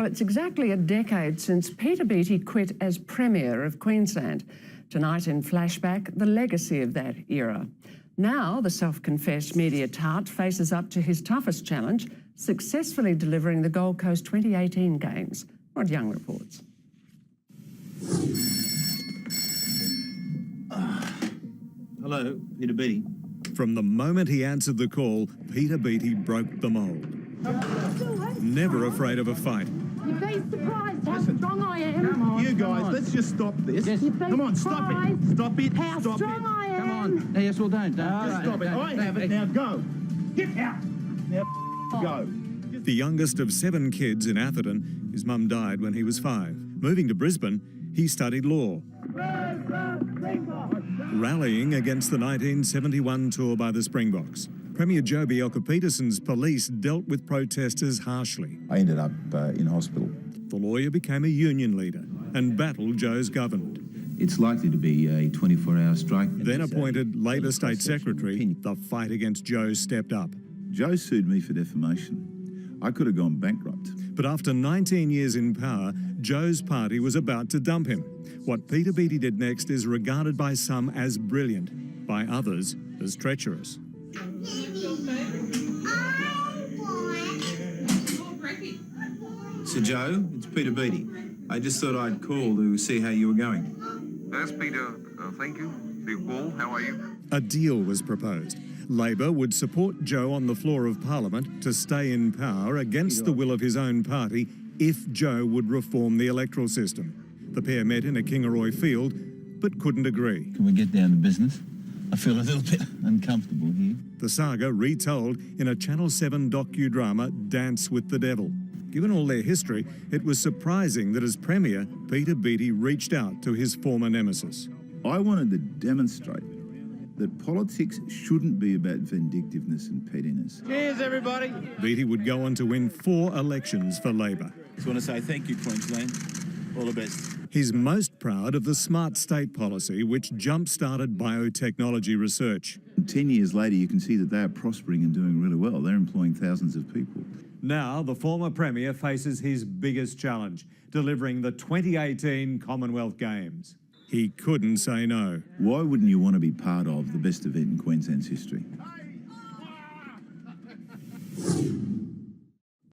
Well, it's exactly a decade since Peter Beattie quit as Premier of Queensland. Tonight in Flashback, the legacy of that era. Now, the self-confessed media tart faces up to his toughest challenge, successfully delivering the Gold Coast 2018 Games. Rod Young reports. Hello, Peter Beattie. From the moment he answered the call, Peter Beattie broke the mould. Never afraid of a fight. You'd be surprised how strong I am. Come on, you guys, let's just stop this. Yes. Come on, stop it. Stop it. How Stop strong it. I am. Come on. Yes, well, don't. Just stop it. I have it. Now go. Get out. Now go. The youngest of 7 kids in Atherton, his mum died when he was 5. Moving to Brisbane, he studied law. Rallying against the 1971 tour by the Springboks, Premier Joh Bjelke-Petersen's police dealt with protesters harshly. I ended up in hospital. The lawyer became a union leader and battled Joh's government. It's likely to be a 24-hour strike. Then appointed Labor State Secretary, the fight against Joh stepped up. Joh sued me for defamation. I could have gone bankrupt. But after 19 years in power, Joh's party was about to dump him. What Peter Beattie did next is regarded by some as brilliant, by others as treacherous. So, Joh, it's Peter Beattie. I just thought I'd call to see how you were going. Yes, Peter. Thank you for your call. How are you? A deal was proposed. Labor would support Joh on the floor of Parliament to stay in power against the will of his own party if Joh would reform the electoral system. The pair met in a Kingaroy field, but couldn't agree. Can we get down to business? I feel a little bit uncomfortable here. The saga retold in a Channel 7 docudrama, Dance with the Devil. Given all their history, it was surprising that as Premier, Peter Beattie reached out to his former nemesis. I wanted to demonstrate that politics shouldn't be about vindictiveness and pettiness. Cheers, everybody. Beattie would go on to win 4 elections for Labor. Just want to say thank you, Queensland. All the best. He's most proud of the smart state policy which jump-started biotechnology research. 10 years later, you can see that they are prospering and doing really well. They're employing thousands of people. Now, the former Premier faces his biggest challenge, delivering the 2018 Commonwealth Games. He couldn't say no. Why wouldn't you want to be part of the best event in Queensland's history?